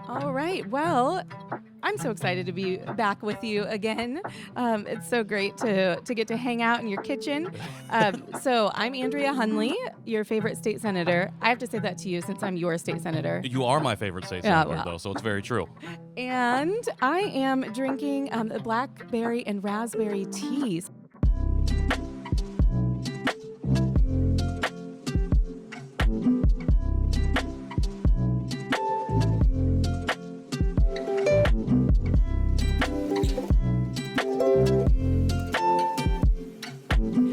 All right. Well, I'm so excited to be back with you again. It's so great to get to hang out in your kitchen. So I'm Andrea Hunley, your favorite state senator. I have to say that to you since I'm your state senator. You are my favorite state Yeah, senator, well. though, so it's very true. And I am drinking a blackberry and raspberry tea.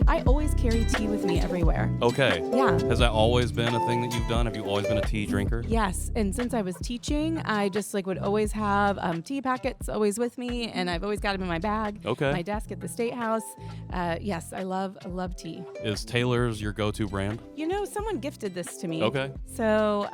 I always carry tea with me everywhere. Okay. Yeah. Has that always been a thing that you've done? Have you always been a tea drinker? Yes, and since I was teaching, I just would always have tea packets always with me, and I've always got them in my bag, Okay. my desk at the State House. Yes, I love tea. Is Taylor's your go-to brand? You know, someone gifted this to me. Okay. So,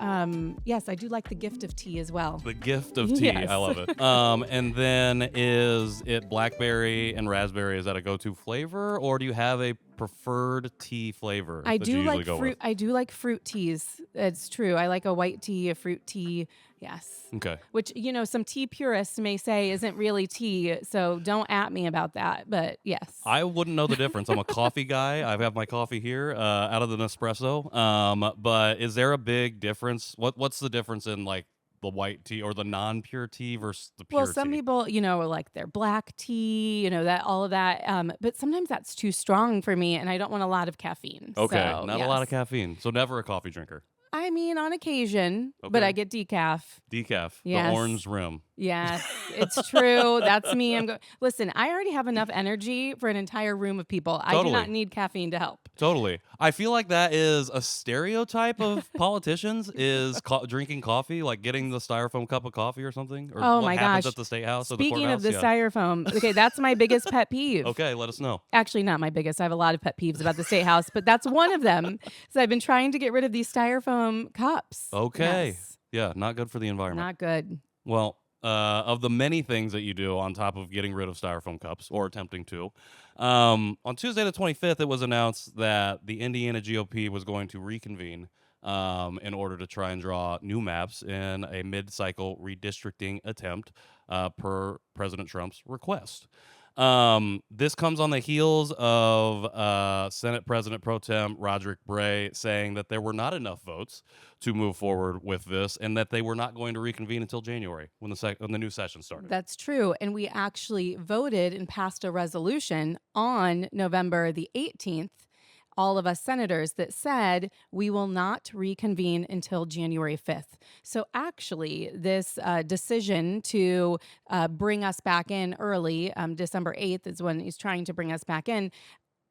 yes, I do like the gift of tea as well. The gift of tea. Yes. I love it. And then is it blackberry and raspberry? Is that a go-to flavor, or do you have a preferred tea flavor I that do you usually like go fruit. with? I do like fruit teas. It's true. I like a white tea, a fruit tea. Yes. Okay. Which, some tea purists may say isn't really tea, so don't at me about that. But yes. I wouldn't know the difference. I'm a coffee guy. I have my coffee here out of the Nespresso. But is there a big difference? What's the difference in like the white tea or the non-pure tea versus the pure Well, some tea? people, like their black tea, that all of that. But sometimes that's too strong for me, and I don't want a lot of caffeine. Okay, So, not a lot of yes. caffeine. So never a coffee drinker. I mean, on occasion, but Okay. I get decaf. Decaf, Yes. the orange rim. Yes, it's true. That's me. Listen, I already have enough energy for an entire room of people. I do Totally. not need caffeine to help. Totally. I feel like that is a stereotype of politicians is drinking coffee, like getting the styrofoam cup of coffee or something. Or Oh what my happens gosh. at the State House or the Speaking of courthouse. the Yeah. styrofoam, okay, that's my biggest pet peeve. Okay, let us know. Actually, not my biggest. I have a lot of pet peeves about the State House, but that's one of them. So I've been trying to get rid of these styrofoam cups. Okay. Yes, Yeah, not good for the environment. not good. Well, of the many things that you do on top of getting rid of styrofoam cups or attempting to, on Tuesday the 25th, it was announced that the Indiana GOP was going to reconvene in order to try and draw new maps in a mid-cycle redistricting attempt per President Trump's request. This comes on the heels of Senate President Pro Tem Roderick Bray saying that there were not enough votes to move forward with this and that they were not going to reconvene until January when the new session started. That's true. And we actually voted and passed a resolution on November the 18th, all of us senators, that said we will not reconvene until January 5th. So actually, this decision to bring us back in early, December 8th is when he's trying to bring us back in.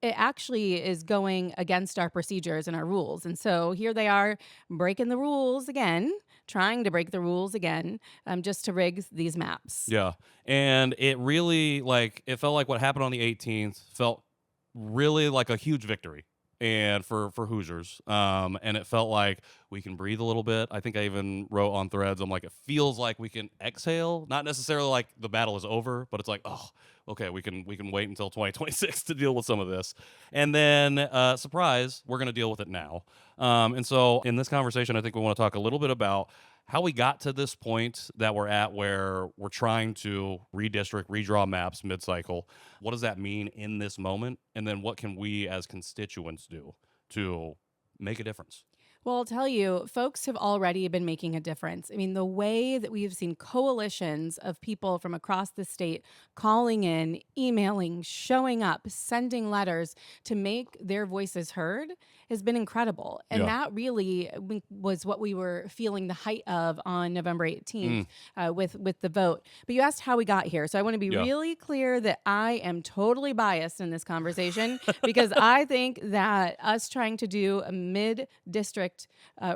It actually is going against our procedures and our rules. And so here they are breaking the rules again, trying to break the rules again, just to rig these maps. Yeah. And it really, it felt like what happened on the 18th felt really like a huge victory and for Hoosiers. And it felt like we can breathe a little bit. I think I even wrote on Threads, I'm like, it feels like we can exhale. Not necessarily like the battle is over, but it's like, oh, okay, we can wait until 2026 to deal with some of this. And then, surprise, we're going to deal with it now. And so in this conversation, I think we want to talk a little bit about how we got to this point that we're at where we're trying to redraw maps mid-cycle. What does that mean in this moment? And then what can we as constituents do to make a difference? Well, I'll tell you, folks have already been making a difference. I mean, the way that we've seen coalitions of people from across the state calling in, emailing, showing up, sending letters to make their voices heard has been incredible. And Yeah. that really was what we were feeling the height of on November 18th with the vote. But you asked how we got here. So I want to be Yeah. really clear that I am totally biased in this conversation because I think that us trying to do a mid-district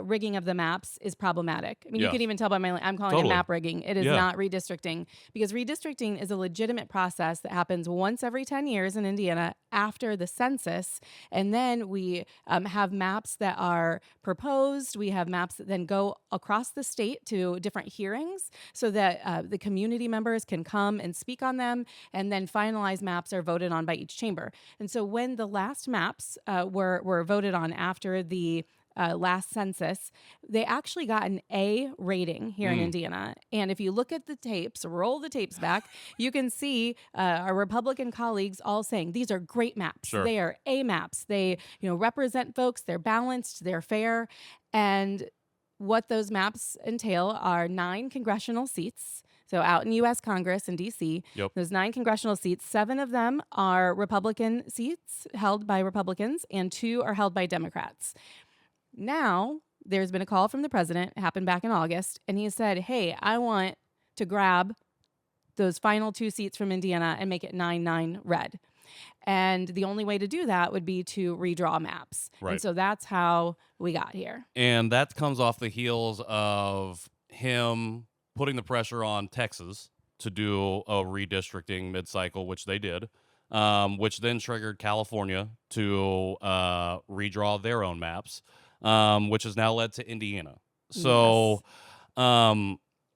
rigging of the maps is problematic. I mean, you Yeah. can even tell by my, I'm calling Totally. it map rigging. It is Yeah. not redistricting, because redistricting is a legitimate process that happens once every 10 years in Indiana after the census. And then we have maps that are proposed. We have maps that then go across the state to different hearings so that the community members can come and speak on them. And then finalized maps are voted on by each chamber. And so when the last maps were voted on after the last census, they actually got an A rating here in Mm. Indiana. And if you look at the tapes, roll the tapes back, you can see our Republican colleagues all saying these are great maps. Sure. They are A maps. They, represent folks. They're balanced. They're fair. And what those maps entail are 9 congressional seats. So out in U.S. Congress in D.C., Yep. those 9 congressional seats, 7 of them are Republican seats held by Republicans, and 2 are held by Democrats. Now, there's been a call from the president, it happened back in August, and he said, hey, I want to grab those final 2 seats from Indiana and make it 9-9 red. And the only way to do that would be to redraw maps. Right. And so that's how we got here. And that comes off the heels of him putting the pressure on Texas to do a redistricting mid-cycle, which they did, which then triggered California to redraw their own maps, which has now led to Indiana. So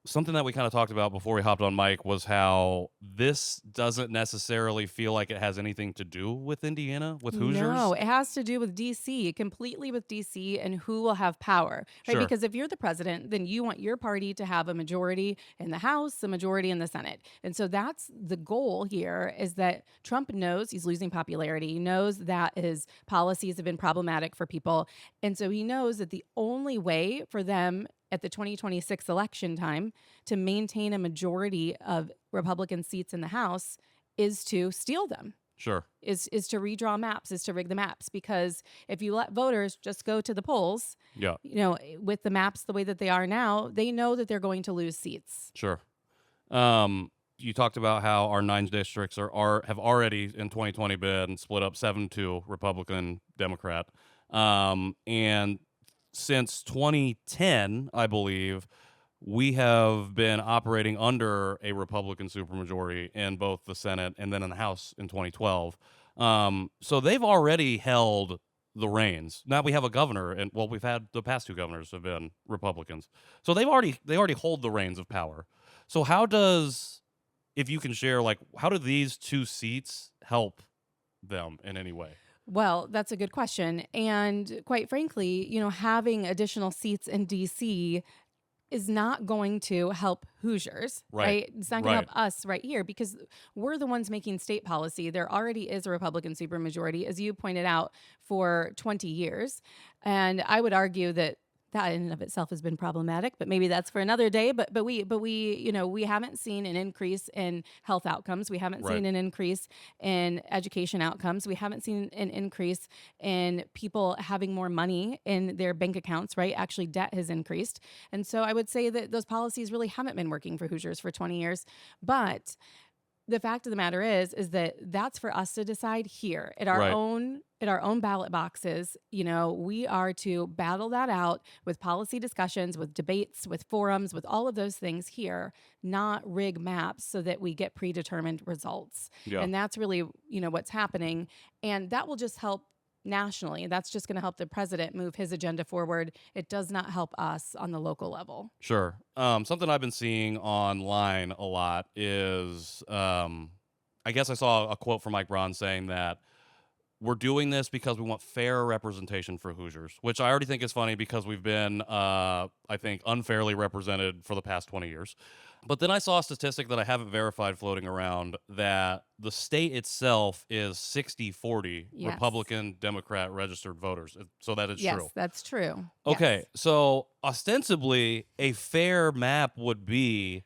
something that we kind of talked about before we hopped on mic was how this doesn't necessarily feel like it has anything to do with Indiana, with Hoosiers. No, it has to do with D.C., completely with D.C. and who will have power, right? Sure. Because if you're the president, then you want your party to have a majority in the House, a majority in the Senate. And so that's the goal here, is that Trump knows he's losing popularity. He knows that his policies have been problematic for people. And so he knows that the only way for them at the 2026 election time to maintain a majority of Republican seats in the House is to steal them. Sure. Is to redraw maps, is to rig the maps. Because if you let voters just go to the polls, with the maps the way that they are now, they know that they're going to lose seats. Sure. You talked about how our 9 districts have already in 2020 been split up 7-2 Republican, Democrat. And since 2010, I believe, we have been operating under a Republican supermajority in both the Senate and then in the House in 2012. So they've already held the reins. Now we have a governor, and we've had the past 2 governors have been Republicans. So they already hold the reins of power. So if you can share, how do these 2 seats help them in any way? Well, that's a good question. And quite frankly, having additional seats in D.C. is not going to help Hoosiers, right? It's not going to help us right here because we're the ones making state policy. There already is a Republican supermajority, as you pointed out, for 20 years. And I would argue that in and of itself has been problematic, but maybe that's for another day. But we we haven't seen an increase in health outcomes. We haven't seen an increase in education outcomes. We haven't seen an increase in people having more money in their bank accounts, right? Actually, debt has increased. And so I would say that those policies really haven't been working for Hoosiers for 20 years. But the fact of the matter is that that's for us to decide here at our own ballot boxes. We are to battle that out with policy discussions, with debates, with forums, with all of those things here, not rig maps so that we get predetermined results. Yeah. And that's really, what's happening. And that will just help nationally. That's just going to help the president move his agenda forward. It does not help us on the local level. Sure. Something I've been seeing online a lot is, I guess I saw a quote from Mike Braun saying that we're doing this because we want fair representation for Hoosiers, which I already think is funny because we've been, I think, unfairly represented for the past 20 years. But then I saw a statistic that I haven't verified floating around that the state itself is 60-40 Republican, Democrat registered voters. So that is true. Yes, that's true. Okay, Yes. so ostensibly a fair map would be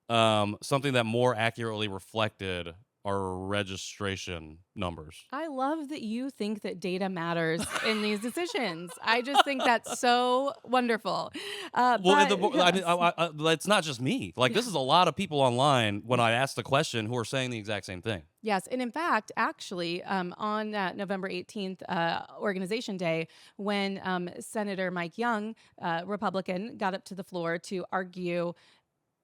something that more accurately reflected our registration numbers. I love that you think that data matters in these decisions. I just think that's so wonderful. It's not just me. This is a lot of people online when I ask the question who are saying the exact same thing. Yes. And in fact, actually, on that November 18th Organization Day, when Senator Mike Young, Republican, got up to the floor to argue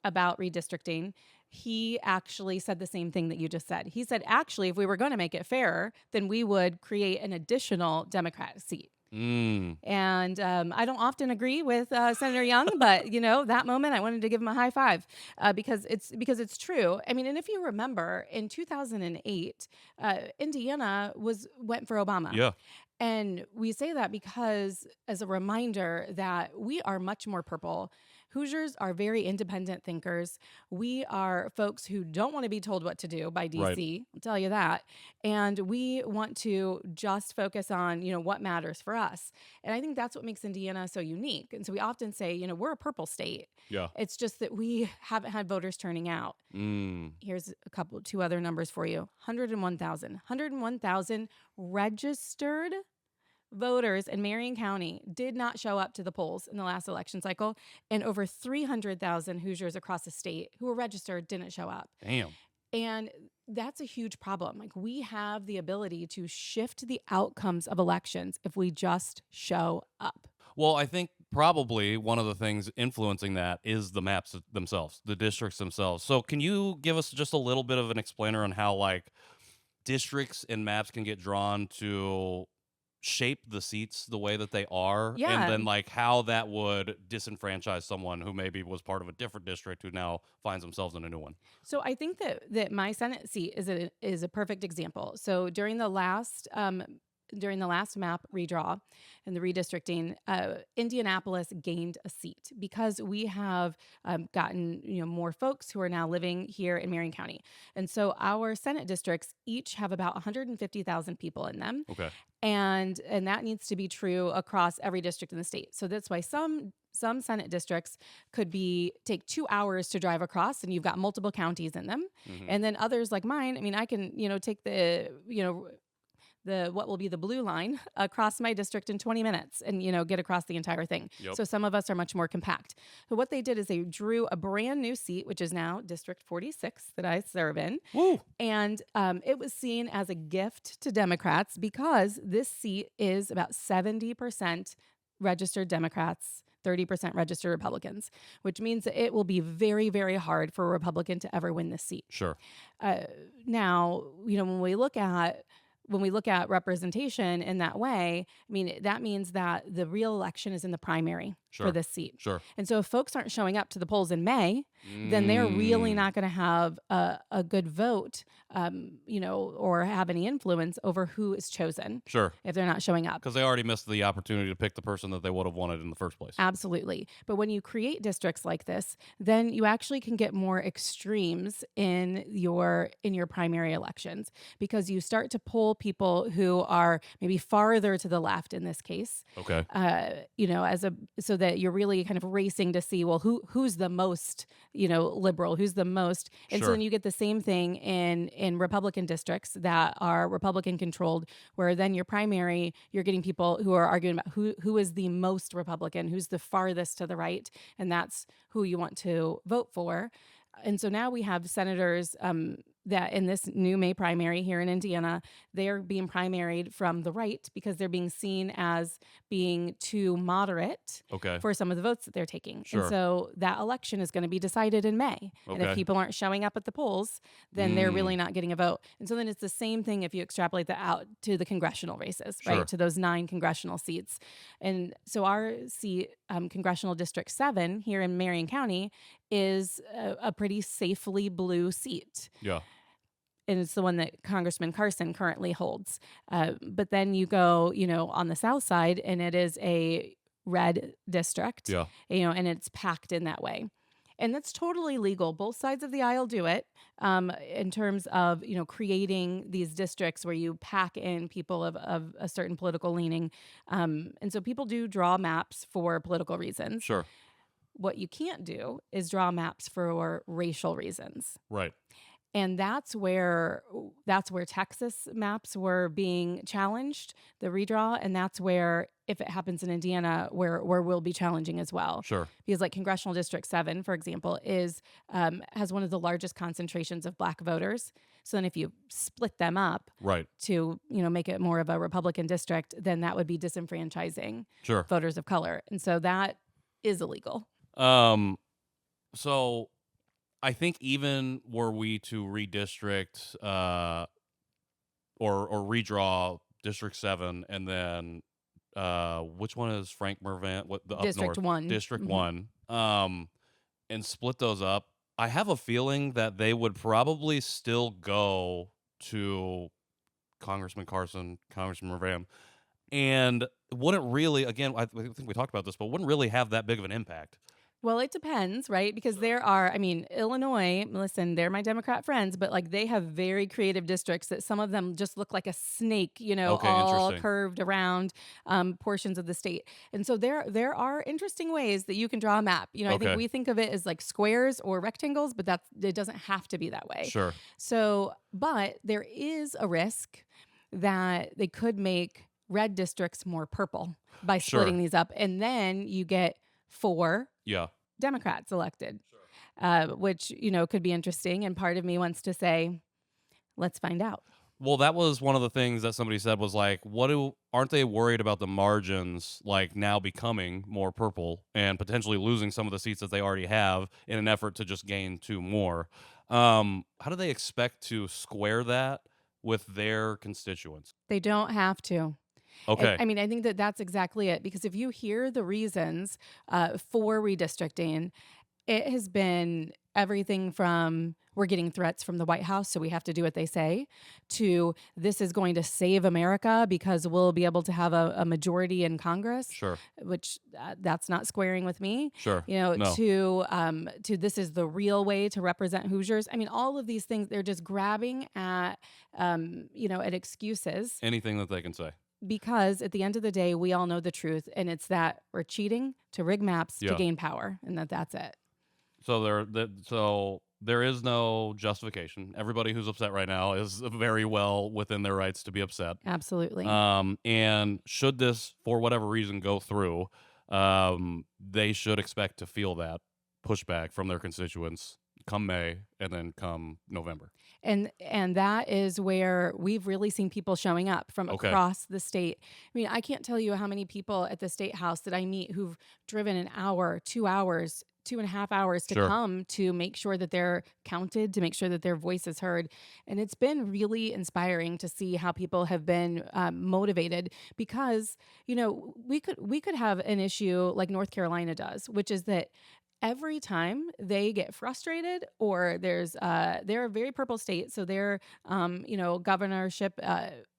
about redistricting, he actually said the same thing that you just said. He said, actually, if we were going to make it fairer, then we would create an additional Democrat seat. Mm. And I don't often agree with Senator Young, but that moment I wanted to give him a high five because it's true. I mean, and if you remember, in 2008, Indiana went for Obama. Yeah. And we say that because, as a reminder, that we are much more purple. Hoosiers are very independent thinkers. We are folks who don't want to be told what to do by Right. DC, I'll tell you that. And we want to just focus on, what matters for us. And I think that's what makes Indiana so unique. And so we often say, we're a purple state. Yeah. It's just that we haven't had voters turning out. Mm. Here's two other numbers for you. 101,000 registered voters in Marion County did not show up to the polls in the last election cycle, and over 300,000 Hoosiers across the state who were registered didn't show up. Damn. And that's a huge problem. Like, we have the ability to shift the outcomes of elections if we just show up. Well, I think probably one of the things influencing that is the maps themselves, the districts themselves. So can you give us just a little bit of an explainer on how like districts and maps can get drawn to shape the seats the way that they are, Yeah. and then like how that would disenfranchise someone who maybe was part of a different district who now finds themselves in a new one? So I think that my Senate seat is a perfect example. So during the last map redraw and the redistricting, Indianapolis gained a seat because we have gotten more folks who are now living here in Marion County, and so our Senate districts each have about 150,000 people in them. Okay. And that needs to be true across every district in the state. So that's why some Senate districts could take 2 hours to drive across, and you've got multiple counties in them. Mhm. And then others like mine, I mean, I can take the what will be the blue line across my district in 20 minutes and get across the entire thing. Yep. So some of us are much more compact. So what they did is they drew a brand new seat, which is now District 46 that I serve in. Woo. And it was seen as a gift to Democrats because this seat is about 70% registered Democrats, 30% registered Republicans, which means that it will be very, very hard for a Republican to ever win this seat. Sure. Now, when we look at representation in that way, I mean, that means that the real election is in the primary Sure. for this seat. Sure. And so if folks aren't showing up to the polls in May, then they're really not going to have a good vote, or have any influence over who is chosen. Sure. If they're not showing up. Because they already missed the opportunity to pick the person that they would have wanted in the first place. Absolutely. But when you create districts like this, then you actually can get more extremes in your primary elections, because you start to pull people who are maybe farther to the left in this case. Okay. So that you're really kind of racing to see, well, who's the most, liberal, who's the most. And so Sure. then you get the same thing in Republican districts that are Republican controlled, where then your primary, you're getting people who are arguing about who is the most Republican, who's the farthest to the right, and that's who you want to vote for. And so now we have senators that in this new May primary here in Indiana, they are being primaried from the right because they're being seen as being too moderate Okay. for some of the votes that they're taking. Sure. And so that election is going to be decided in May. And if Okay. people aren't showing up at the polls, then they're really not getting a vote. And so then it's the same thing if you extrapolate that out to the congressional races, Sure. right? To those 9 congressional seats. And so our seat, Congressional District 7 here in Marion County, is a pretty safely blue seat. Yeah. And it's the one that Congressman Carson currently holds. But then you go, on the south side, and it is a red district, Yeah. and it's packed in that way. And that's totally legal. Both sides of the aisle do it in terms of, creating these districts where you pack in people of a certain political leaning. And so people do draw maps for political reasons. Sure. What you can't do is draw maps for racial reasons. Right. And that's where Texas maps were being challenged, the redraw, and that's where, if it happens in Indiana, where we'll be challenging as well. Sure. Because like Congressional District 7, for example, has one of the largest concentrations of Black voters. So then if you split them up Right. to make it more of a Republican district, then that would be disenfranchising Sure. voters of color. And so that is illegal. So I think even were we to redistrict or redraw District 7 and then which one is Frank Mervant? What the up District north 1. District Mhm. 1, and split those up. I have a feeling that they would probably still go to Congressman Carson, Congressman Mervant, and wouldn't really. Again, I think we talked about this, but wouldn't really have that big of an impact. Well, it depends, right? Because there are, I mean, Illinois, listen, they're my Democrat friends, but like they have very creative districts that some of them just look like a snake, Okay, all interesting. curved around portions of the state. And so there are interesting ways that you can draw a map. I think Okay, we think of it as like squares or rectangles, but it doesn't have to be that way. sure, So, but there is a risk that they could make red districts more purple by sure, splitting these up. And then you get four yeah. Democrats elected, which, could be interesting. And part of me wants to say, let's find out. Well, that was one of the things that somebody said was like, aren't they worried about the margins like now becoming more purple and potentially losing some of the seats that they already have in an effort to just gain 2 more? How do they expect to square that with their constituents? They don't have to. Okay, I mean, I think that that's exactly it. Because if you hear the reasons for redistricting, it has been everything from we're getting threats from the White House, so we have to do what they say, to this is going to save America because we'll be able to have a majority in Congress, sure, which that's not squaring with me. sure. No, To this is the real way to represent Hoosiers. I mean, all of these things they're just grabbing at excuses anything that they can say. because at the end of the day, we all know the truth, and it's that we're cheating to rig maps to Yeah. gain power, and that's it. So there is no justification. Everybody who's upset right now is very well within their rights to be upset. Absolutely. And should this, for whatever reason, go through, they should expect to feel that pushback from their constituents come May and then come November. And that is where we've really seen people showing up from Okay. across the state. I mean, I can't tell you how many people at the state house that I meet who've driven an hour, 2 hours, 2.5 hours to Sure. come to make sure that they're counted, to make sure that their voice is heard. And it's been really inspiring to see how people have been motivated because, we could have an issue like North Carolina does, which is that every time they get frustrated or they're a very purple state, so their governorship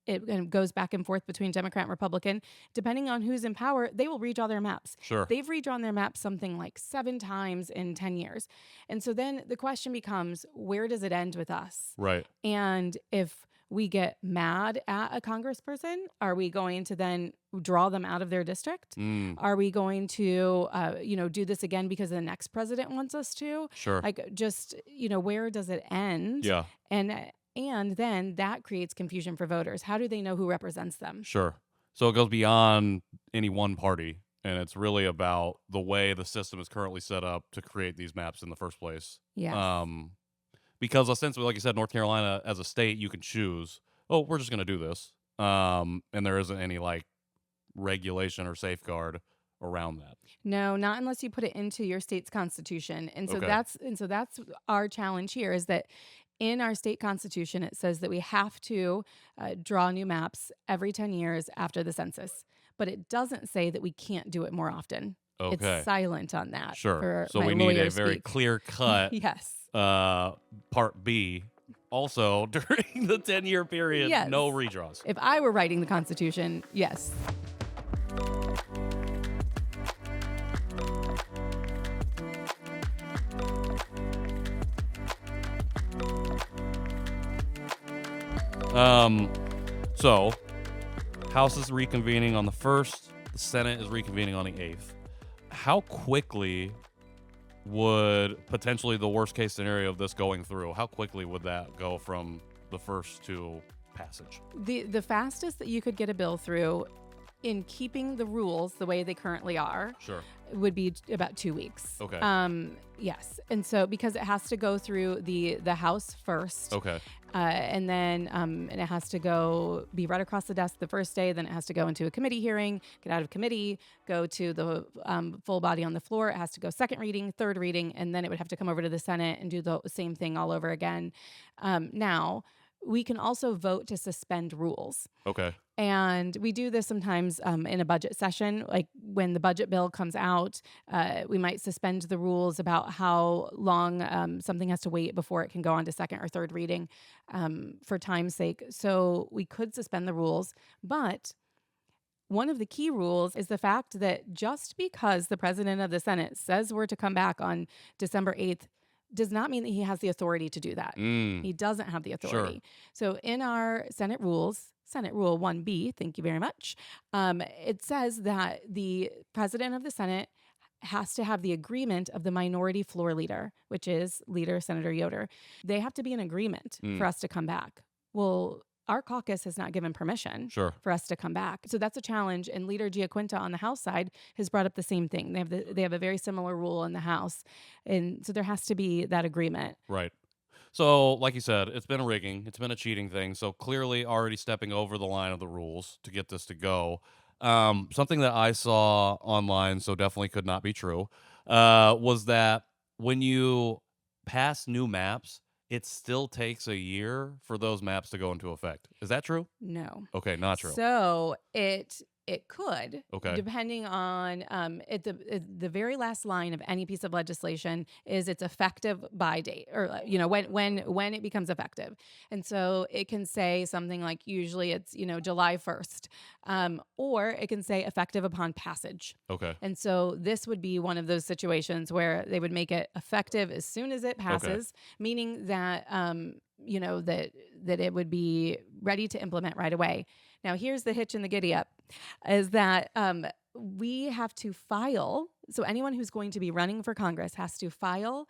it goes back and forth between Democrat and Republican. Depending on who's in power, they will redraw their maps. Sure. They've redrawn their maps something like 7 times in 10 years. And so then the question becomes, where does it end with us? Right. And if we get mad at a congressperson, are we going to then draw them out of their district? Are we going to, do this again because the next president wants us to? Sure. Like, just, where does it end? Yeah. And then that creates confusion for voters. How do they know who represents them? Sure. So it goes beyond any one party, and it's really about the way the system is currently set up to create these maps in the first place. Yes. Because ostensibly, like you said, North Carolina as a state, you can choose, oh, we're just going to do this. And there isn't any like regulation or safeguard around that. No, not unless you put it into your state's constitution. And so Okay. that's our challenge here is that in our state constitution, it says that we have to draw new maps every 10 years after the census. But it doesn't say that we can't do it more often. Okay. It's silent on that. Sure. For So my we need a lawyer very speak. clear cut Yes. part B. Also, during the 10-year period, Yes. no redraws. If I were writing the Constitution, yes. So, House is reconvening on the 1st. The Senate is reconvening on the 8th. How quickly would potentially the worst case scenario of this going through, how quickly would that go from the first to passage? The fastest that you could get a bill through in keeping the rules the way they currently are Sure. would be about 2 weeks. Okay. Yes. And so because it has to go through the House first. Okay. And then and it has to be right across the desk the first day. Then it has to go into a committee hearing, get out of committee, go to the full body on the floor. It has to go second reading, third reading, and then it would have to come over to the Senate and do the same thing all over again. Now, we can also vote to suspend rules. Okay. And we do this sometimes in a budget session, like when the budget bill comes out, we might suspend the rules about how long something has to wait before it can go on to second or third reading for time's sake. So we could suspend the rules, but one of the key rules is the fact that just because the president of the Senate says we're to come back on December 8th does not mean that he has the authority to do that. He doesn't have the authority. So in our Senate rules, Senate Rule 1B, thank you very much, it says that the president of the Senate has to have the agreement of the minority floor leader, which is Leader Senator Yoder. They have to be in agreement for us to come back. Well, our caucus has not given permission for us to come back. So that's a challenge. And Leader Giaquinta on the House side has brought up the same thing. They have a very similar rule in the House. And so there has to be that agreement. Right. So, like you said, it's been a rigging. It's been a cheating thing. So clearly already stepping over the line of the rules to get this to go. Something that I saw online, so definitely could not be true, was that when you pass new maps, it still takes a year for those maps to go into effect. Is that true? No. Okay, not true. So it could, Okay. depending on the very last line of any piece of legislation is its effective by date, or when it becomes effective. And so it can say something like, usually it's July 1st, or it can say effective upon passage. Okay. And so this would be one of those situations where they would make it effective as soon as it passes, meaning that that it would be ready to implement right away. Now, here's the hitch in the giddy up, is that we have to file. So anyone who's going to be running for Congress has to file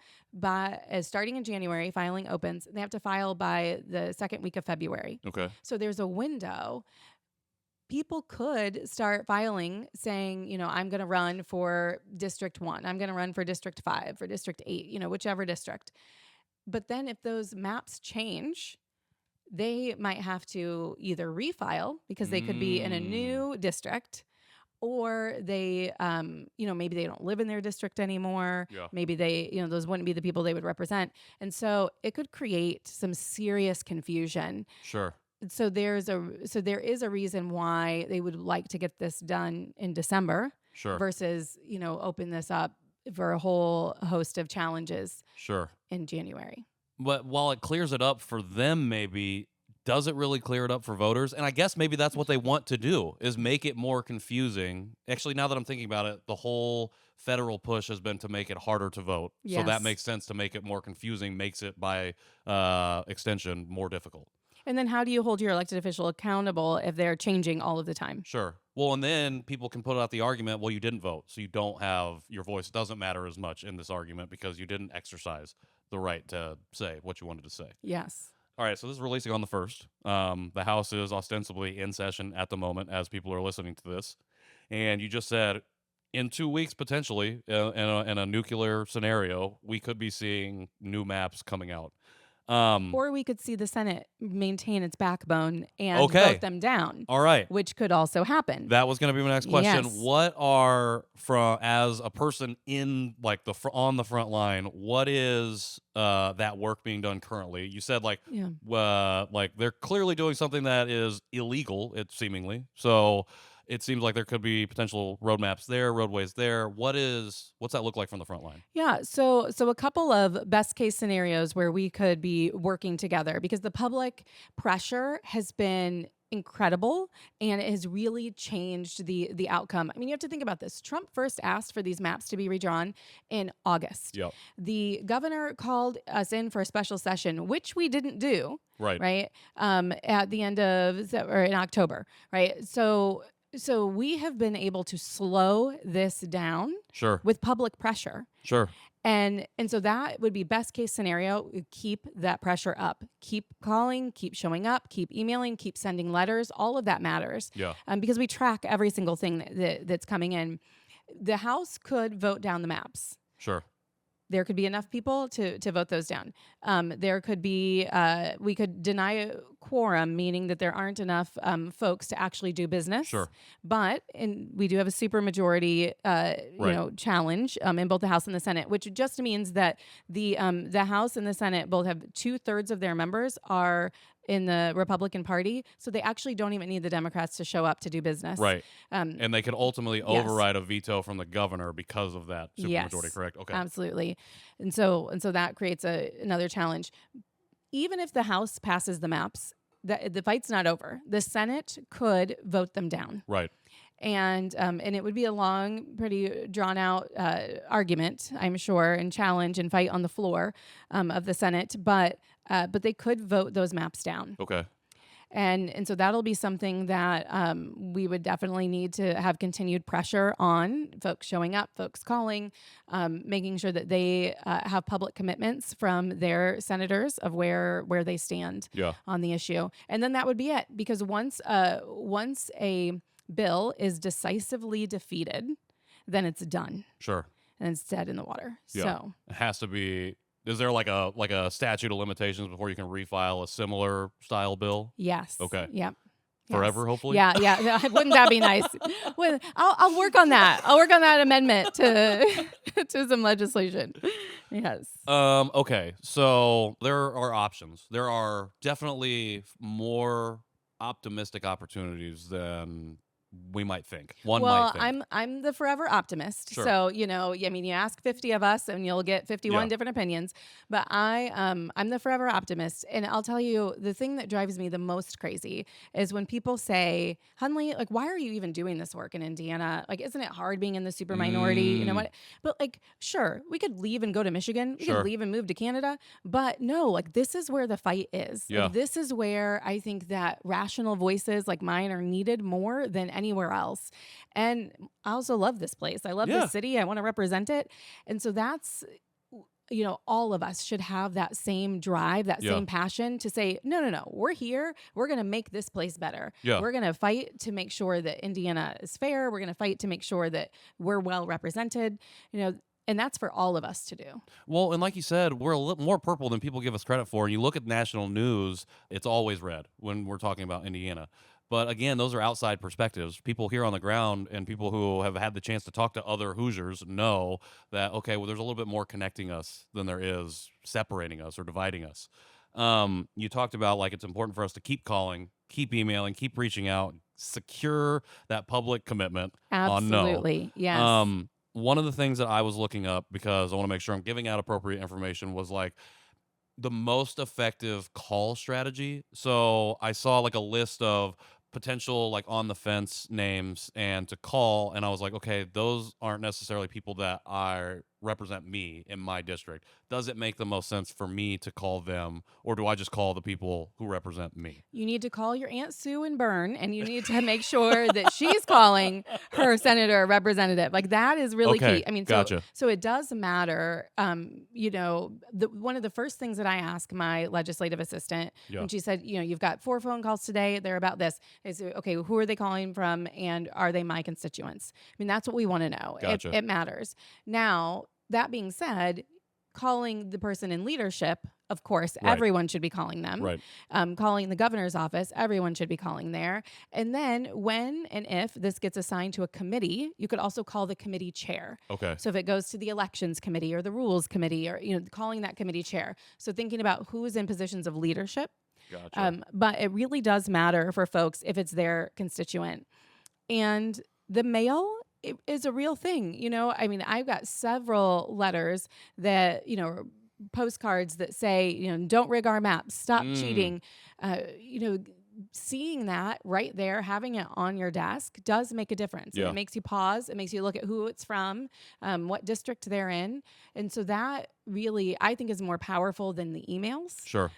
starting in January, filing opens. They have to file by the second week of February. Okay. So there's a window. People could start filing saying, I'm going to run for District 1. I'm going to run for District 5, for District 8, whichever district. But then if those maps change, they might have to either refile because they could be in a new district, or they, maybe they don't live in their district anymore. Yeah. Maybe they, those wouldn't be the people they would represent. And so it could create some serious confusion. Sure. So there is a reason why they would like to get this done in December versus, open this up for a whole host of challenges in January. But while it clears it up for them, maybe, does it really clear it up for voters? And I guess maybe that's what they want to do, is make it more confusing. Actually, now that I'm thinking about it, the whole federal push has been to make it harder to vote. Yes. So that makes sense. To make it more confusing makes it, by extension, more difficult. And then how do you hold your elected official accountable if they're changing all of the time? Sure. Well, and then people can put out the argument, well, you didn't vote, so you don't have, your voice doesn't matter as much in this argument because you didn't exercise the right to say what you wanted to say. Yes. All right, so this is releasing on the 1st. The House is ostensibly in session at the moment as people are listening to this. And you just said, in 2 weeks, potentially, in a nuclear scenario, we could be seeing new maps coming out. Or we could see the Senate maintain its backbone and vote them down. All right. Which could also happen. That was going to be my next question. Yes. What are, as a person in on the front line, what is that work being done currently? You said they're clearly doing something that is illegal, it seemingly. So it seems like there could be potential roadmaps there, roadways there. What's that look like from the front line? Yeah, so a couple of best case scenarios where we could be working together, because the public pressure has been incredible and it has really changed the outcome. I mean, you have to think about this. Trump first asked for these maps to be redrawn in August. Yep. The governor called us in for a special session, which we didn't do. Right. At the end of, or in October. Right. So we have been able to slow this down with public pressure. And so that would be best case scenario. Keep that pressure up. Keep calling, keep showing up, keep emailing, keep sending letters. All of that matters. Yeah. Because we track every single thing that's coming in. The House could vote down the maps. There could be enough people to vote those down. There could be, we could deny quorum, meaning that there aren't enough folks to actually do business. Sure. But we do have a supermajority, challenge in both the House and the Senate, which just means that the House and the Senate both have 2/3 of their members are in the Republican Party, so they actually don't even need the Democrats to show up to do business. Right. And they could ultimately yes. override a veto from the governor because of that supermajority, yes, correct? Okay. Absolutely. And so that creates another challenge. Even if the House passes the maps, the fight's not over. The Senate could vote them down. Right. And it would be a long, pretty drawn out argument, I'm sure, and challenge and fight on the floor of the Senate. But they could vote those maps down. Okay. And so that'll be something that we would definitely need to have continued pressure on folks showing up, folks calling, making sure that they have public commitments from their senators of where they stand on the issue. And then that would be it. Because once a bill is decisively defeated, then it's done. Sure. And it's dead in the water. Yeah. So it has to be. Is there like a statute of limitations before you can refile a similar style bill? Yes. Okay. Yep. Forever, hopefully. Yeah. Wouldn't that be nice? Well, I'll work on that. I'll work on that amendment to some legislation. Yes. Okay. So there are options. There are definitely more optimistic opportunities than we might think. One might think. I'm the forever optimist. Sure. So, you ask 50 of us and you'll get 51 different opinions. But I'm the forever optimist. And I'll tell you, the thing that drives me the most crazy is when people say, Hunley, like, why are you even doing this work in Indiana? Like, isn't it hard being in the super minority? You know what? But like, sure, we could leave and go to Michigan. We could leave and move to Canada. But no, like, this is where the fight is. Yeah. Like, this is where I think that rational voices like mine are needed more than anywhere else. And I also love this place. I love this city. I want to represent it. And so that's, all of us should have that same drive, that same passion to say, no, we're here. We're going to make this place better. Yeah. We're going to fight to make sure that Indiana is fair. We're going to fight to make sure that we're well represented, and that's for all of us to do. Well, and like you said, we're a little more purple than people give us credit for. And you look at national news, it's always red when we're talking about Indiana. But again, those are outside perspectives. People here on the ground and people who have had the chance to talk to other Hoosiers know that, okay, well, there's a little bit more connecting us than there is separating us or dividing us. You talked about, like, it's important for us to keep calling, keep emailing, keep reaching out, secure that public commitment on no. Absolutely, yes. One of the things that I was looking up, because I want to make sure I'm giving out appropriate information, was like the most effective call strategy. So I saw like a list of potential like on the fence names and to call, and I was like, okay, those aren't necessarily people that represent me in my district. Does it make the most sense for me to call them, or do I just call the people who represent me? You need to call your Aunt Sue in Bern, and you need to make sure that she's calling her senator or representative. Like, that is really key. I mean, gotcha. So it does matter. One of the first things that I ask my legislative assistant when she said, you've got 4 phone calls today, they're about this, is, okay, who are they calling from, and are they my constituents? I mean, that's what we want to know. Gotcha. It matters. Now, that being said, calling the person in leadership, of course, everyone should be calling them. Right. Calling the governor's office, everyone should be calling there. And then when and if this gets assigned to a committee, you could also call the committee chair. Okay. So if it goes to the elections committee or the rules committee, or calling that committee chair. So thinking about who is in positions of leadership. Gotcha. But it really does matter for folks if it's their constituent. And the mail is a real thing. I mean, I've got several letters that, postcards that say, don't rig our maps, stop cheating. Seeing that right there, having it on your desk does make a difference. Yeah. It makes you pause. It makes you look at who it's from, what district they're in. And so that really, I think, is more powerful than the emails. Sure.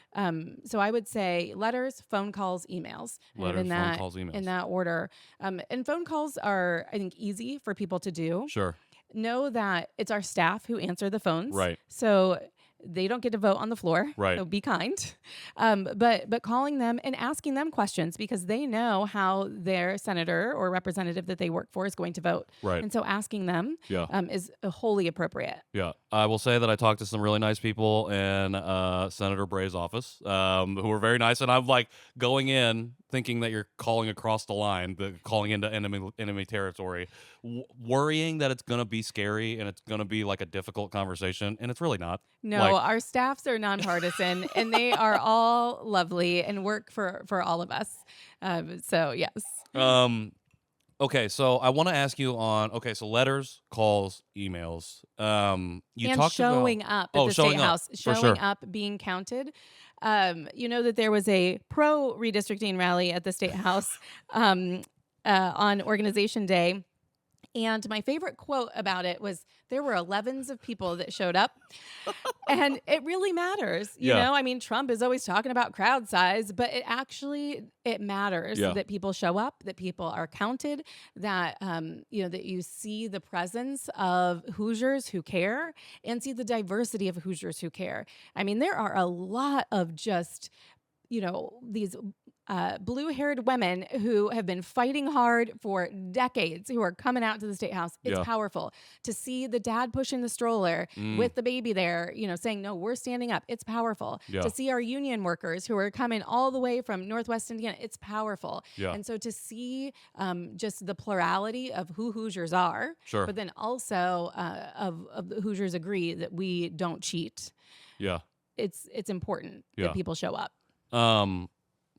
So I would say letters, phone calls, emails. Letters, phone calls, emails. In that order. And phone calls are, I think, easy for people to do. Sure. Know that it's our staff who answer the phones. Right. So They don't get to vote on the floor. Right. So be kind. But calling them and asking them questions because they know how their senator or representative that they work for is going to vote. Right. And so asking them Yeah. is wholly appropriate. Yeah. I will say that I talked to some really nice people in Senator Bray's office who were very nice. And I'm like going in thinking that you're calling across the line, calling into enemy territory, worrying that it's going to be scary and it's going to be like a difficult conversation. And it's really not. No, Like, our staffs are nonpartisan and they are all lovely and work for all of us. So yes. Okay, so I want to ask you so letters, calls, emails. You And talked showing about up at the showing state up, house, for showing sure. up, being counted. You know that there was a pro redistricting rally at the state house on Organization Day. And my favorite quote about it was there were 11s of people that showed up. And it really matters. You Yeah. know, I mean, Trump is always talking about crowd size, but it matters Yeah. that people show up, that people are counted, that, that you see the presence of Hoosiers who care and see the diversity of Hoosiers who care. I mean, there are a lot of just, these blue-haired women who have been fighting hard for decades who are coming out to the state house. It's Yeah. powerful to see the dad pushing the stroller with the baby there, saying, no, we're standing up. It's powerful Yeah. to see our union workers who are coming all the way from Northwest Indiana. It's powerful. Yeah. And so to see just the plurality of who Hoosiers are, Sure. but then also of the Hoosiers agree that we don't cheat. Yeah. It's important Yeah. that people show up.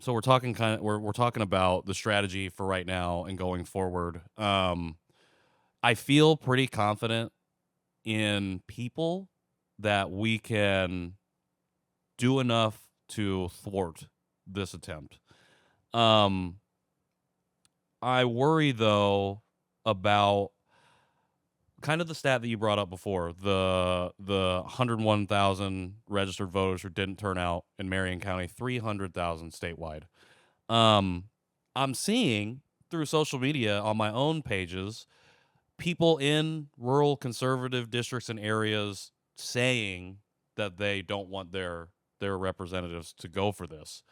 So we're talking we're talking about the strategy for right now and going forward. I feel pretty confident in people that we can do enough to thwart this attempt. I worry though about kind of the stat that you brought up before, the 101,000 registered voters who didn't turn out in Marion County, 300,000 statewide. I'm seeing through social media on my own pages, people in rural conservative districts and areas saying that they don't want their representatives to go for this.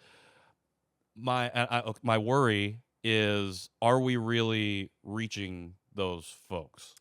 My worry is, are we really reaching those folks?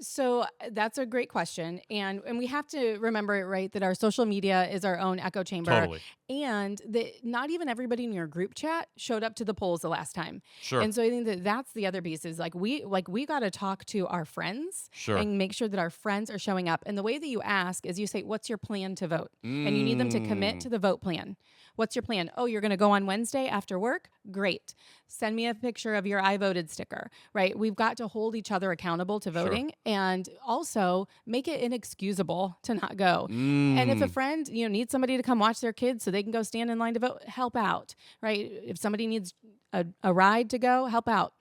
So that's a great question. And we have to remember, right, that our social media is our own echo chamber. Totally. And that not even everybody in your group chat showed up to the polls the last time. Sure. And so I think that that's the other piece is we got to talk to our friends Sure. and make sure that our friends are showing up. And the way that you ask is you say, what's your plan to vote? And you need them to commit to the vote plan. What's your plan? Oh, you're going to go on Wednesday after work? Great. Send me a picture of your I voted sticker, right? We've got to hold each other accountable to voting and also make it inexcusable to not go. And if a friend, needs somebody to come watch their kids so they can go stand in line to vote, help out, right? If somebody needs a ride to go, help out.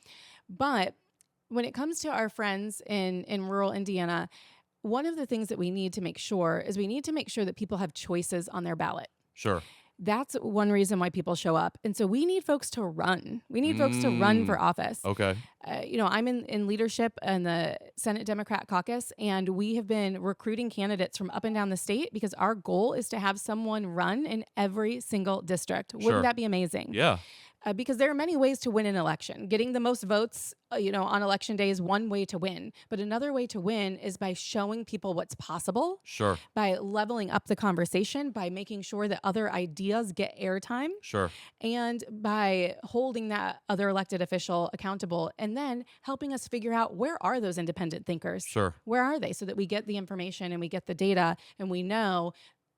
But when it comes to our friends in rural Indiana, one of the things that we need to make sure is that people have choices on their ballot. Sure. That's one reason why people show up. And so we need folks to run. We need folks to run for office. Okay. I'm in leadership in the Senate Democrat caucus, and we have been recruiting candidates from up and down the state because our goal is to have someone run in every single district. Sure. Wouldn't that be amazing? Yeah. Because there are many ways to win an election. Getting the most votes, on election day is one way to win. But another way to win is by showing people what's possible. Sure. By leveling up the conversation, by making sure that other ideas get airtime. Sure. And by holding that other elected official accountable and then helping us figure out where are those independent thinkers? Sure. Where are they? So that we get the information and we get the data and we know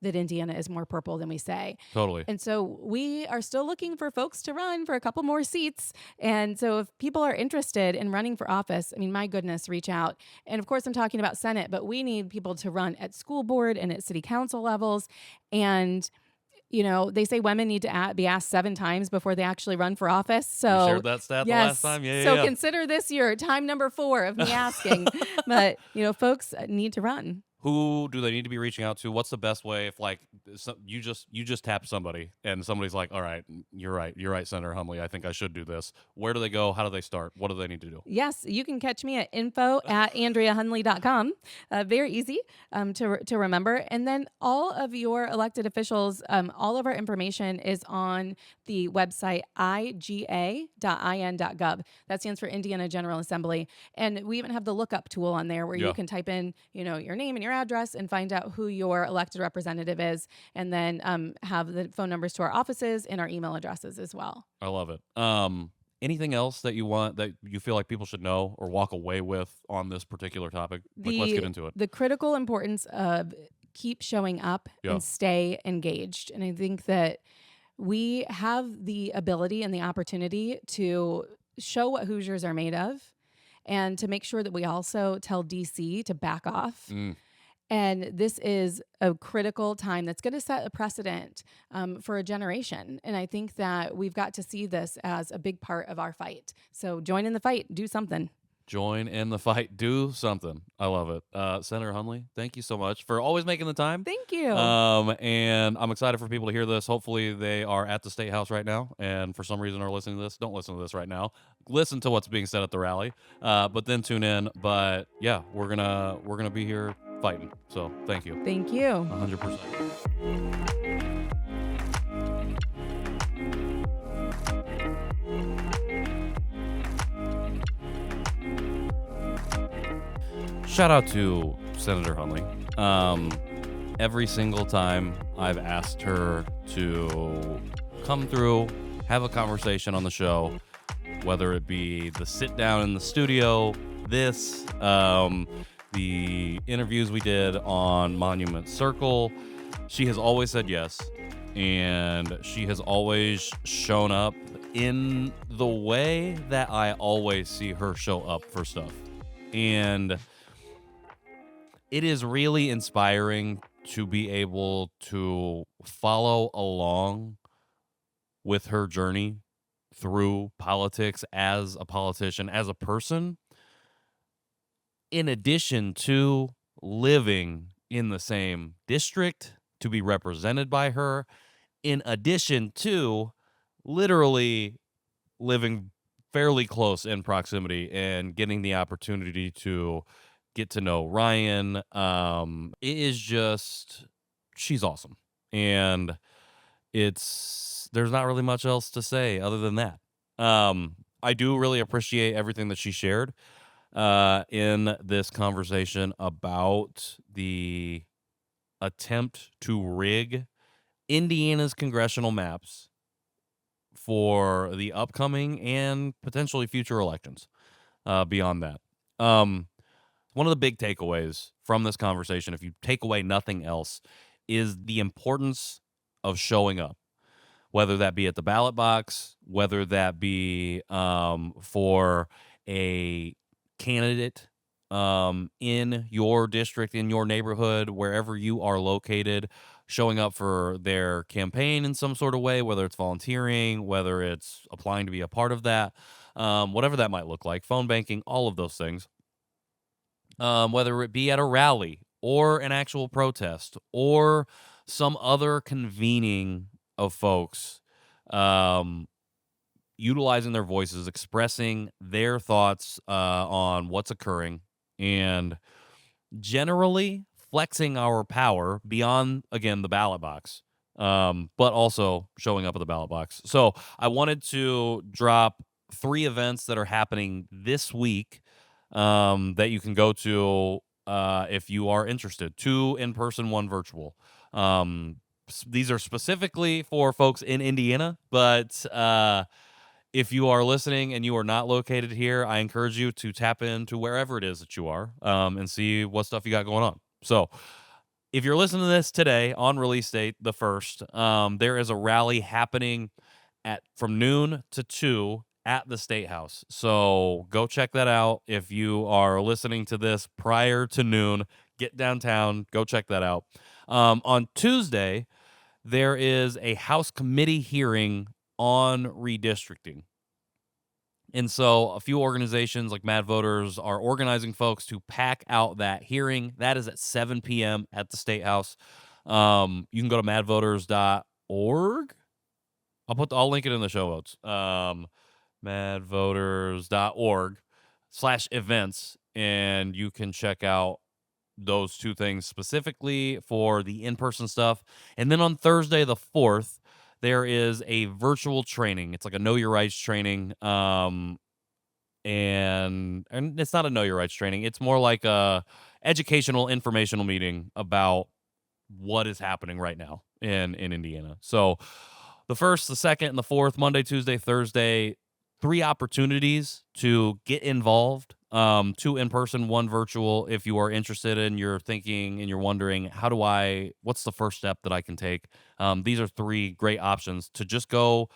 that Indiana is more purple than we say. Totally. And so we are still looking for folks to run for a couple more seats. And so if people are interested in running for office, I mean, my goodness, reach out. And of course, I'm talking about Senate, but we need people to run at school board and at city council levels. And they say women need to be asked 7 times before they actually run for office. So you shared that stat the last time? Yeah, so yeah. consider this your time number 4 of me asking. But, folks need to run. Who do they need to be reaching out to? What's the best way if like you just tap somebody and somebody's like, all right, you're right, Senator Hunley, I think I should do this. Where do they go? How do they start? What do they need to do? Yes, you can catch me at info@andreahunley.com. Very easy to remember. And then all of your elected officials, all of our information is on the website iga.in.gov. That stands for Indiana General Assembly. And we even have the lookup tool on there where you can type in, your name and your address and find out who your elected representative is. And then have the phone numbers to our offices and our email addresses as well. I love it. Anything else that you want that you feel like people should know or walk away with on this particular topic? Like, let's get into it. The critical importance of keep showing up and stay engaged. And I think that we have the ability and the opportunity to show what Hoosiers are made of and to make sure that we also tell DC to back off. And this is a critical time that's going to set a precedent for a generation. And I think that we've got to see this as a big part of our fight. So join in the fight, do something. Join in the fight, do something. I love it. Senator Hunley, thank you so much for always making the time. Thank you. And I'm excited for people to hear this. Hopefully they are at the State House right now and for some reason are listening to this. Don't listen to this right now. Listen to what's being said at the rally, but then tune in. But yeah, we're gonna be here fighting. So thank you. Thank you. 100%. Shout out to Senator Hunley. Every single time I've asked her to come through, have a conversation on the show, whether it be the sit down in the studio, the interviews we did on Monument Circle, she has always said yes. And she has always shown up in the way that I always see her show up for stuff. And it is really inspiring to be able to follow along with her journey through politics as a politician, as a person, in addition to living in the same district, to be represented by her, in addition to literally living fairly close in proximity and getting the opportunity to get to know Ryan. It is just, she's awesome. And there's not really much else to say other than that. I do really appreciate everything that she shared in this conversation about the attempt to rig Indiana's congressional maps for the upcoming and potentially future elections. Beyond that, one of the big takeaways from this conversation, if you take away nothing else, is the importance of showing up, whether that be at the ballot box, whether that be for a candidate in your district, in your neighborhood, wherever you are located, showing up for their campaign in some sort of way, whether it's volunteering, whether it's applying to be a part of that, whatever that might look like, phone banking, all of those things. Whether it be at a rally or an actual protest or some other convening of folks, utilizing their voices, expressing their thoughts on what's occurring, and generally flexing our power beyond, again, the ballot box, but also showing up at the ballot box. So I wanted to drop 3 events that are happening this week that you can go to if you are interested. 2 in person, 1 virtual. These are specifically for folks in Indiana, but if you are listening and you are not located here, I encourage you to tap into wherever it is that you are and see what stuff you got going on. So if you're listening to this today on release date, the 1st, there is a rally happening from noon to 2 at the State House. So go check that out. If you are listening to this prior to noon, get downtown, go check that out. On Tuesday, there is a House committee hearing on redistricting. And so a few organizations like Mad Voters are organizing folks to pack out that hearing. That is at 7 p.m. at the State House. You can go to madvoters.org. I'll link it in the show notes. Madvoters.org/events, and you can check out those two things specifically for the in-person stuff. And then on Thursday the 4th, there is a virtual training. It's like a Know Your Rights training. And it's not a Know Your Rights training. It's more like a educational, informational meeting about what is happening right now in Indiana. So the 1st, the 2nd, and the 4th, Monday, Tuesday, Thursday, 3 opportunities to get involved. 2 in person, 1 virtual. If you are interested and you're thinking and you're wondering, what's the first step that I can take? These are 3 great options to just go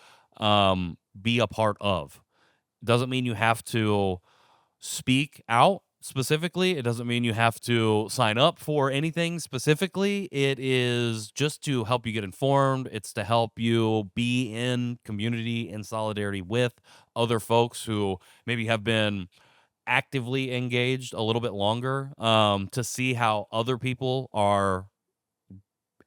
be a part of. Doesn't mean you have to speak out specifically. It doesn't mean you have to sign up for anything specifically. It is just to help you get informed. It's to help you be in community in solidarity with other folks who maybe have been actively engaged a little bit longer, to see how other people are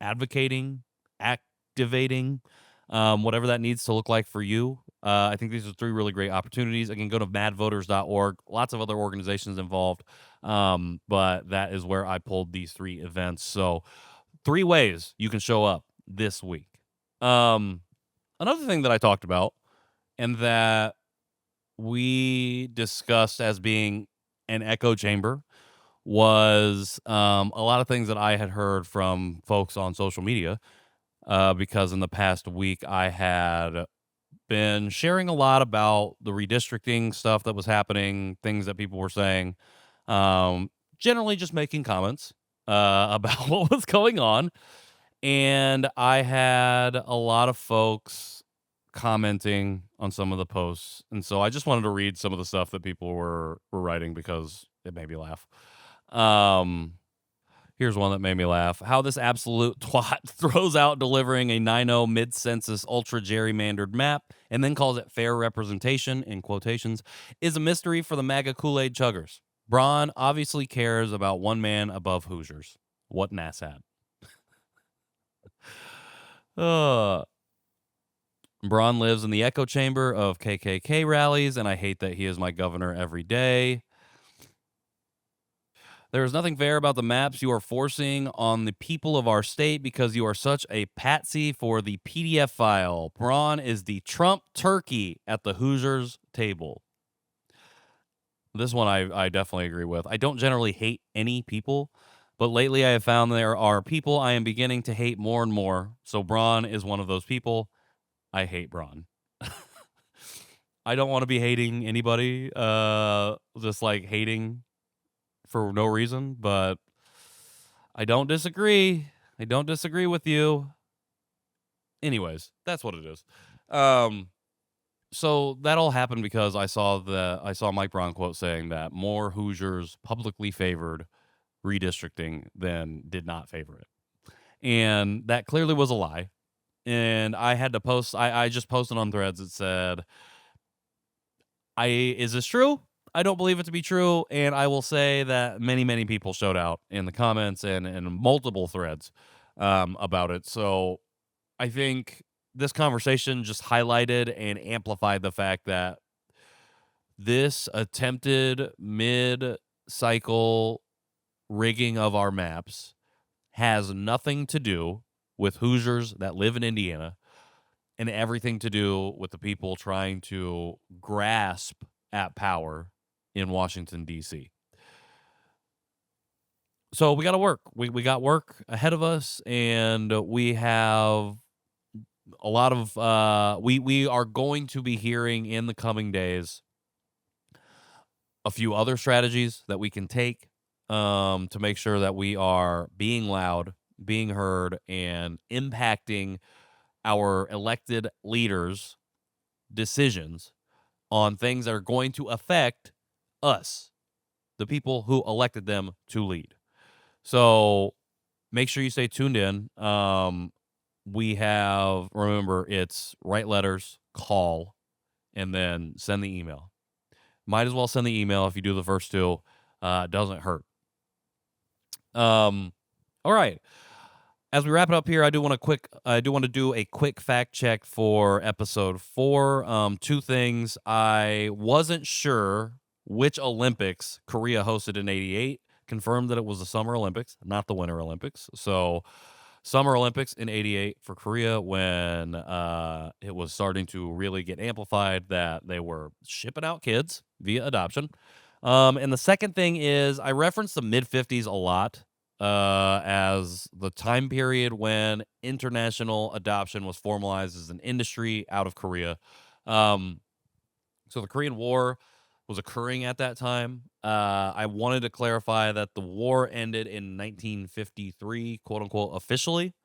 advocating, activating, whatever that needs to look like for you. I think these are 3 really great opportunities. Again, go to madvoters.org. Lots of other organizations involved, but that is where I pulled these 3 events. So 3 ways you can show up this week. Another thing that I talked about and that we discussed as being an echo chamber was a lot of things that I had heard from folks on social media, because in the past week I had been sharing a lot about the redistricting stuff that was happening, things that people were saying, generally just making comments about what was going on. And I had a lot of folks commenting on some of the posts. And so I just wanted to read some of the stuff that people were writing because it made me laugh. Here's one that made me laugh. How this absolute twat throws out delivering a 9-0 mid-census ultra gerrymandered map and then calls it fair representation, in quotations, is a mystery for the MAGA Kool-Aid chuggers. Braun obviously cares about one man above Hoosiers. What an asshat. Braun lives in the echo chamber of KKK rallies, and I hate that he is my governor every day. There is nothing fair about the maps you are forcing on the people of our state because you are such a patsy for the PDF file. Braun is the Trump turkey at the Hoosiers table. This one I definitely agree with. I don't generally hate any people, but lately I have found there are people I am beginning to hate more and more. So Braun is one of those people. I hate Braun. I don't want to be hating anybody, just like hating for no reason, but I don't disagree. I don't disagree with you. Anyways, that's what it is. So that all happened because I saw Mike Brown quote saying that more Hoosiers publicly favored redistricting than did not favor it. And that clearly was a lie. And I had to post, I just posted on Threads that said, is this true? I don't believe it to be true, and I will say that many, many people showed out in the comments and in multiple threads about it. So I think this conversation just highlighted and amplified the fact that this attempted mid-cycle rigging of our maps has nothing to do with Hoosiers that live in Indiana and everything to do with the people trying to grasp at power in Washington, D.C. So we got to work. We got work ahead of us, and we have a lot of we are going to be hearing in the coming days a few other strategies that we can take to make sure that we are being loud, being heard, and impacting our elected leaders' decisions on things that are going to affect us, the people who elected them to lead. So make sure you stay tuned in. Remember, it's write letters, call, and then send the email. might as well send the email if you do the first two. Doesn't hurt. All right. As we wrap it up here, I do want to do a quick fact check for episode 4. Two things. I wasn't sure which Olympics Korea hosted in '88. Confirmed that it was the Summer Olympics, not the Winter Olympics. So, Summer Olympics in '88 for Korea, when it was starting to really get amplified that they were shipping out kids via adoption. And the second thing is, I referenced the mid-50s a lot as the time period when international adoption was formalized as an industry out of Korea. So the Korean War was occurring at that time. I wanted to clarify that the war ended in 1953, quote unquote, officially.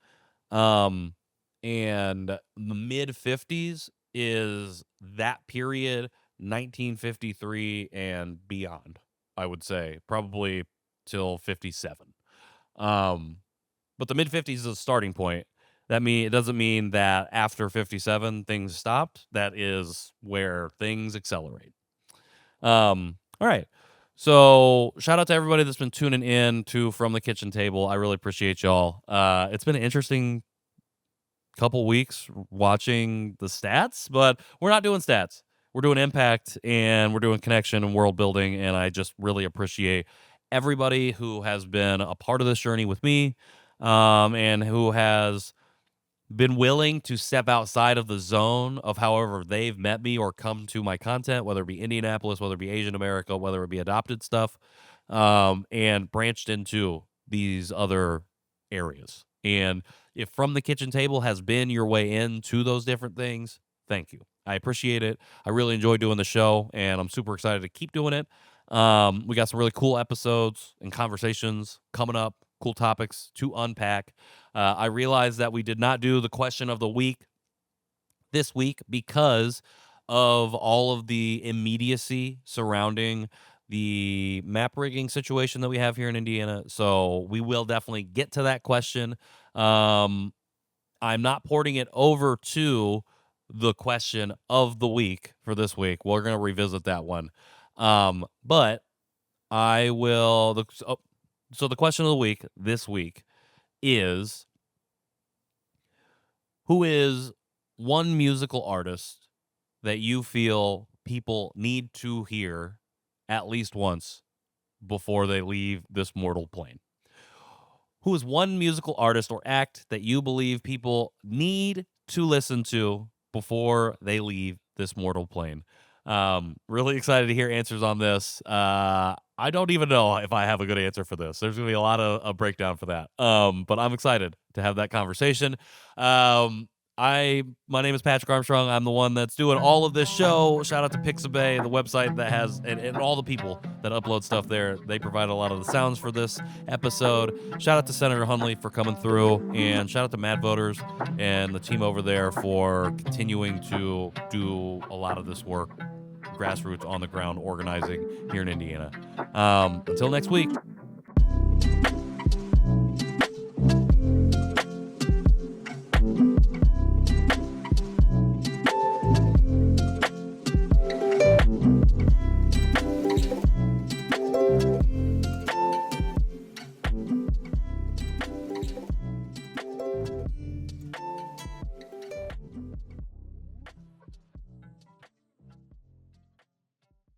And the mid 50s is that period, 1953 and beyond, I would say, probably till 57. But the mid 50s is a starting point. It doesn't mean that after 57 things stopped. That is where things accelerate. All right. So shout out to everybody that's been tuning in to From the Kitchen Table. I really appreciate y'all. It's been an interesting couple weeks watching the stats, but we're not doing stats. We're doing impact, and we're doing connection and world building. And I just really appreciate everybody who has been a part of this journey with me, and who has been willing to step outside of the zone of however they've met me or come to my content, whether it be Indianapolis, whether it be Asian America, whether it be adopted stuff, and branched into these other areas. And if From the Kitchen Table has been your way into those different things, thank you. I appreciate it. I really enjoy doing the show, and I'm super excited to keep doing it. We got some really cool episodes and conversations coming up, cool topics to unpack. I realized that we did not do the question of the week this week because of all of the immediacy surrounding the map rigging situation that we have here in Indiana. So we will definitely get to that question. I'm not porting it over to the question of the week for this week. We're going to revisit that one. But I will. So the question of the week this week is, who is one musical artist that you feel people need to hear at least once before they leave this mortal plane? Who is one musical artist or act that you believe people need to listen to before they leave this mortal plane? Really excited to hear answers on this. I don't even know if I have a good answer for this. There's going to be a lot of a breakdown for that. But I'm excited to have that conversation. My name is Patrick Armstrong. I'm the one that's doing all of this show. Shout out to Pixabay, the website that has, and all the people that upload stuff there. They provide a lot of the sounds for this episode. Shout out to Senator Hunley for coming through, and shout out to Mad Voters and the team over there for continuing to do a lot of this work, grassroots, on the ground organizing here in Indiana. Until next week.